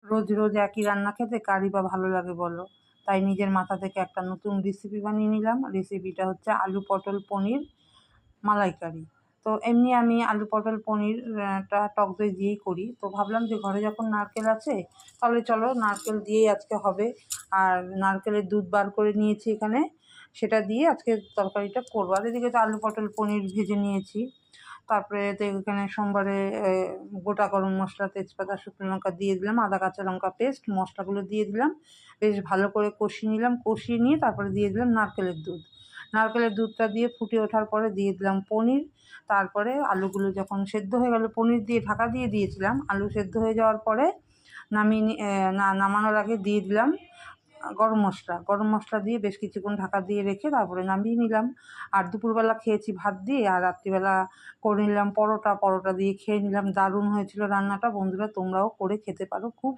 রোজ রোজ একই রান্না খেতে কারই বা ভালো লাগে বলো। তাই নিজের মাথা থেকে একটা নতুন রেসিপি বানিয়ে নিলাম। রেসিপিটা হচ্ছে আলু পটল পনির মালাইকারি। তো এমনি আমি আলু পটল পনির টা টক দই দিয়েই করি। তো ভাবলাম যে ঘরে যখন নারকেল আছে তাহলে চলো নারকেল দিয়েই আজকে হবে। আর নারকেলের দুধ বার করে নিয়েছি এখানে, সেটা দিয়ে আজকে তরকারিটা করবো। আর এদিকে তো আলু পটল পনির ভেজে নিয়েছি। তারপরে তো এখানে সোমবারে গোটা গরম মশলা, তেজপাতা, শুকনো লঙ্কা দিয়ে দিলাম, আদা কাঁচা লঙ্কা পেস্ট, মশলাগুলো দিয়ে দিলাম, বেশ ভালো করে কষিয়ে নিলাম। কষিয়ে নিয়ে তারপরে দিয়ে দিলাম নারকেলের দুধ। নারকেলের দুধটা দিয়ে ফুটে ওঠার পরে দিয়ে দিলাম পনির। তারপরে আলুগুলো যখন সেদ্ধ হয়ে গেল, পনির দিয়ে ঢাকা দিয়ে দিয়েছিলাম। আলু সেদ্ধ হয়ে যাওয়ার পরে নামানোর আগে দিয়ে দিলাম গরম মশলা দিয়ে বেশ কিছুক্ষণ ঢাকা দিয়ে রেখে তারপরে নামিয়ে নিলাম। আর দুপুরবেলা খেয়েছি ভাত দিয়ে, আর রাত্রিবেলা করে নিলাম পরোটা দিয়ে খেয়ে নিলাম। দারুণ হয়েছিল রান্নাটা বন্ধুরা, তোমরাও করে খেতে পারো, খুব